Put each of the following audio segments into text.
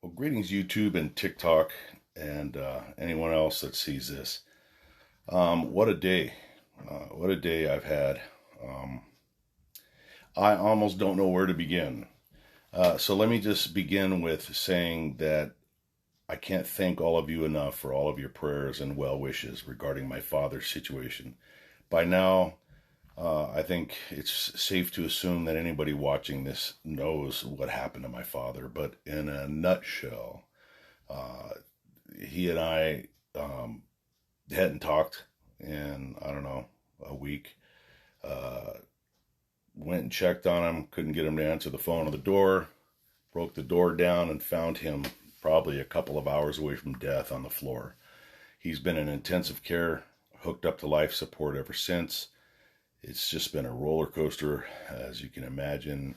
Well, greetings, YouTube and TikTok, and anyone else that sees this. What a day! What a day I've had. Um, I almost don't know where to begin. So let me just begin with saying that I can't thank all of you enough for all of your prayers and well wishes regarding my father's situation. By now, I think it's safe to assume that anybody watching this knows what happened to my father, but in a nutshell, uh, he and I hadn't talked in, I don't know, a week. Uh, Went and checked on him, couldn't get him to answer the phone or the door, broke the door down and found him probably a couple of hours away from death on the floor. He's been in intensive care, hooked up to life support ever since. It's just been a roller coaster, as you can imagine.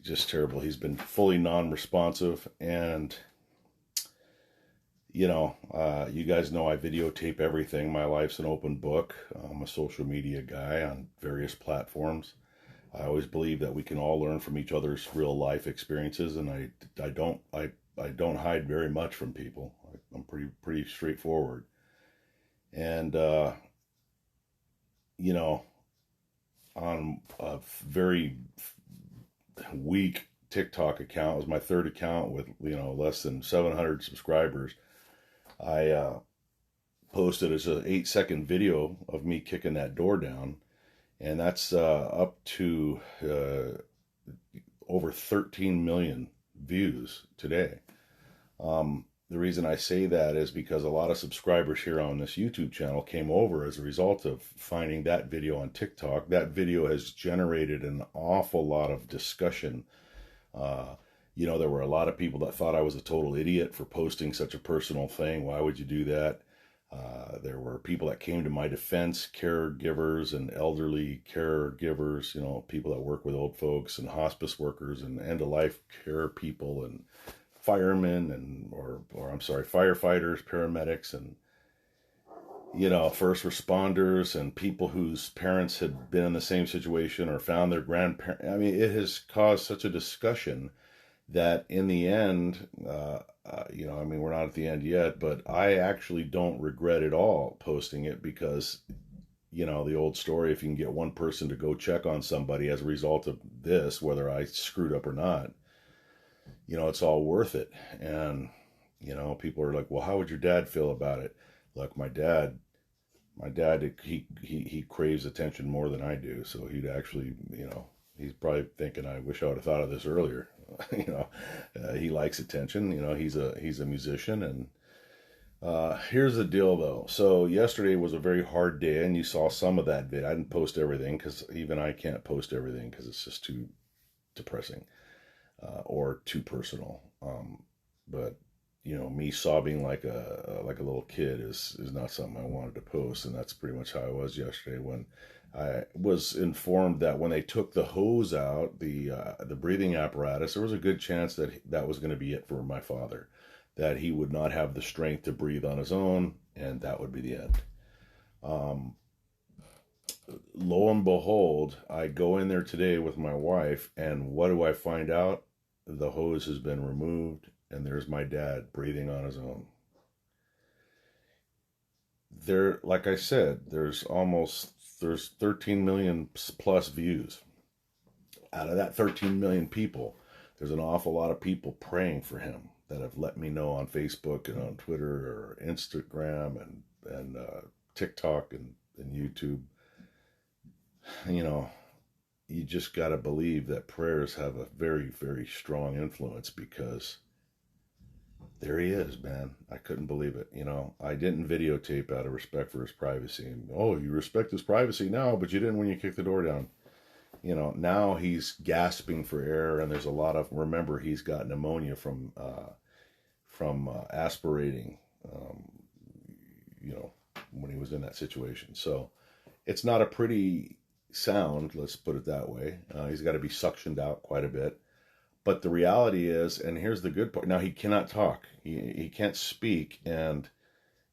Just terrible. He's been fully non-responsive, and you guys know I videotape everything. My life's an open book. I'm a social media guy on various platforms. I always believe that we can all learn from each other's real life experiences, and I don't hide very much from people. I'm pretty straightforward, and you know, on a very weak TikTok account, it was my third account with less than 700 subscribers. I posted as an 8-second video of me kicking that door down, and that's up to over 13 million views today. The reason I say that is because a lot of subscribers here on this YouTube channel came over as a result of finding that video on TikTok. That video has generated an awful lot of discussion. There were a lot of people that thought I was a total idiot for posting such a personal thing. Why would you do that? There were people that came to my defense, caregivers and elderly caregivers, people that work with old folks and hospice workers and end-of-life care people and firemen or I'm sorry, firefighters, paramedics, and first responders and people whose parents had been in the same situation or found their grandparents. I mean, it has caused such a discussion that in the end, we're not at the end yet, but I actually don't regret at all posting it because, the old story, if you can get one person to go check on somebody as a result of this, whether I screwed up or not, it's all worth it. And, people are like, well, how would your dad feel about it? Look, my dad, he craves attention more than I do. So he'd actually, he's probably thinking, I wish I would have thought of this earlier. He likes attention. He's a musician. And here's the deal, though. So yesterday was a very hard day, and you saw some of that vid. I didn't post everything because even I can't post everything because it's just too depressing or too personal. But me sobbing like a little kid is not something I wanted to post, and that's pretty much how I was yesterday when I was informed that when they took the hose out, the breathing apparatus, there was a good chance that that was going to be it for my father, that he would not have the strength to breathe on his own, and that would be the end. Um, Lo and behold, I go in there today with my wife, and what do I find out? The hose has been removed, and there's my dad breathing on his own. There, like I said, there's 13 million plus views. Out of that 13 million people, there's an awful lot of people praying for him that have let me know on Facebook and on Twitter or Instagram and TikTok and YouTube. You know, you just got to believe that prayers have a very, very strong influence because there he is, man. I couldn't believe it. I didn't videotape out of respect for his privacy. Oh, you respect his privacy now, but you didn't when you kicked the door down. Now he's gasping for air, and there's a lot of, remember, he's got pneumonia from aspirating, um, when he was in that situation. So it's not a pretty sound, let's put it that way. He's got to be suctioned out quite a bit. But the reality is, and here's the good part, now he cannot talk. He can't speak. And,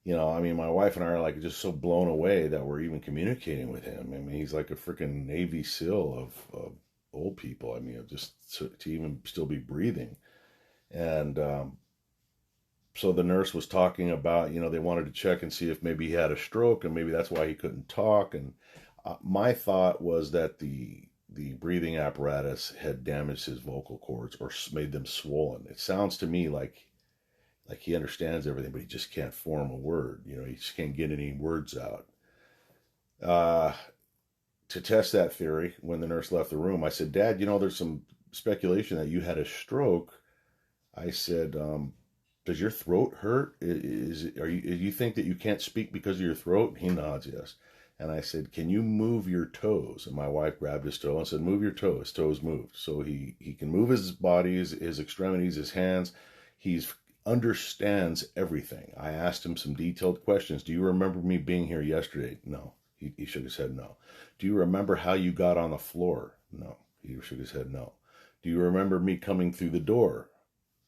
my wife and I are like just so blown away that we're even communicating with him. I mean, he's like a freaking Navy SEAL of old people. I mean, just to even still be breathing. And so the nurse was talking about, they wanted to check and see if maybe he had a stroke and maybe that's why he couldn't talk. And my thought was that the breathing apparatus had damaged his vocal cords or made them swollen. It sounds to me like he understands everything, but he just can't form a word. He just can't get any words out. Uh, to test that theory, when the nurse left the room, I said, Dad, there's some speculation that you had a stroke. I said, does your throat hurt? Do you think that you can't speak because of your throat? He nods, yes. And I said, can you move your toes? And my wife grabbed his toe and said, move your toe. His toes moved. So he can move his body, his extremities, his hands. He's understands everything. I asked him some detailed questions. Do you remember me being here yesterday? No. He shook his head, no. Do you remember how you got on the floor? No. He shook his head, no. Do you remember me coming through the door?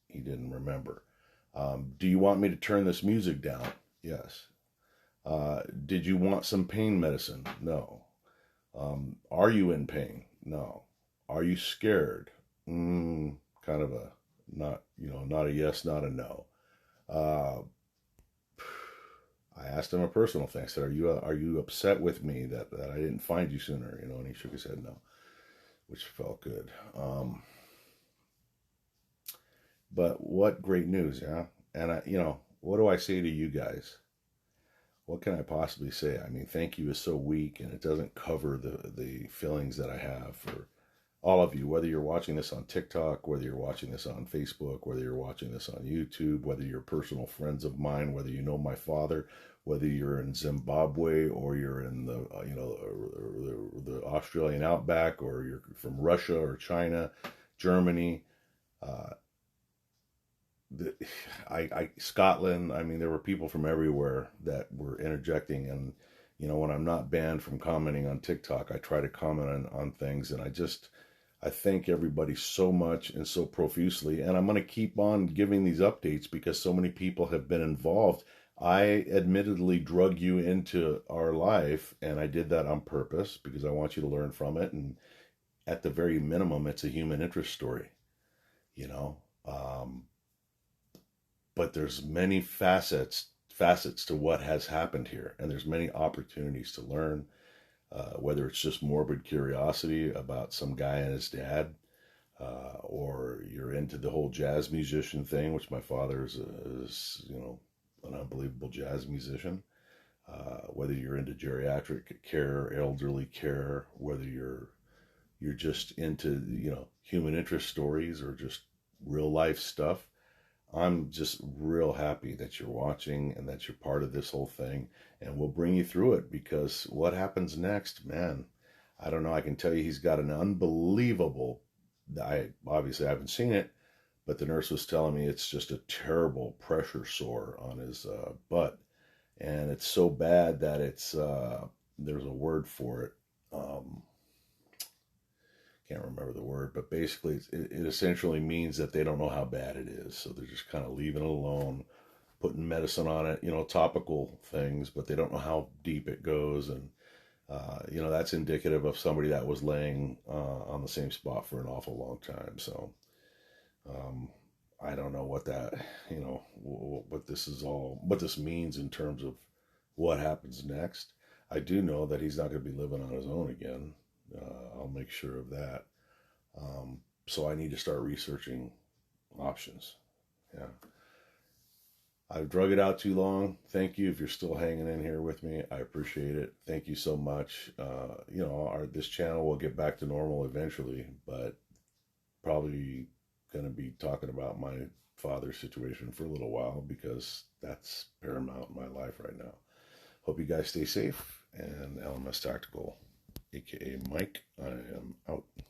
He didn't remember. Do you want me to turn this music down? Yes. Did you want some pain medicine? No. Are you in pain? No. Are you scared? Kind of a not a yes, not a no. Uh, I asked him a personal thing. I said, are you upset with me that I didn't find you sooner? And he shook his head no, which felt good. But what great news, yeah? And what do I say to you guys? What can I possibly say? I mean, thank you is so weak, and it doesn't cover the feelings that I have for all of you, whether you're watching this on TikTok, whether you're watching this on Facebook, whether you're watching this on YouTube, whether you're personal friends of mine, whether you know my father, whether you're in Zimbabwe or you're in the Australian outback, or you're from Russia or China, Germany, uh, Scotland. I mean, there were people from everywhere that were interjecting, and when I'm not banned from commenting on TikTok, I try to comment on things, and I thank everybody so much and so profusely, and I'm going to keep on giving these updates because so many people have been involved. I admittedly drug you into our life, and I did that on purpose because I want you to learn from it, and at the very minimum, it's a human interest story, you know. But there's many facets to what has happened here, and there's many opportunities to learn, whether it's just morbid curiosity about some guy and his dad, or you're into the whole jazz musician thing, which my father is an unbelievable jazz musician. Whether you're into geriatric care, elderly care, whether you're just into human interest stories or just real life stuff. I'm just real happy that you're watching and that you're part of this whole thing, and we'll bring you through it, because what happens next, man, I don't know. I can tell you he's got an unbelievable, I obviously haven't seen it, but the nurse was telling me it's just a terrible pressure sore on his butt, and it's so bad that it's there's a word for it. Can't remember the word, but basically it essentially means that they don't know how bad it is, so they're just kind of leaving it alone, putting medicine on it, topical things, but they don't know how deep it goes. And that's indicative of somebody that was laying on the same spot for an awful long time. So I don't know what that, what this means in terms of what happens next. I do know that he's not going to be living on his own again. I'll make sure of that. So I need to start researching options. Yeah. I've drug it out too long. Thank you if you're still hanging in here with me. I appreciate it. Thank you so much. This channel will get back to normal eventually, but probably going to be talking about my father's situation for a little while because that's paramount in my life right now. Hope you guys stay safe, and LMS Tactical, aka Mike, I am out.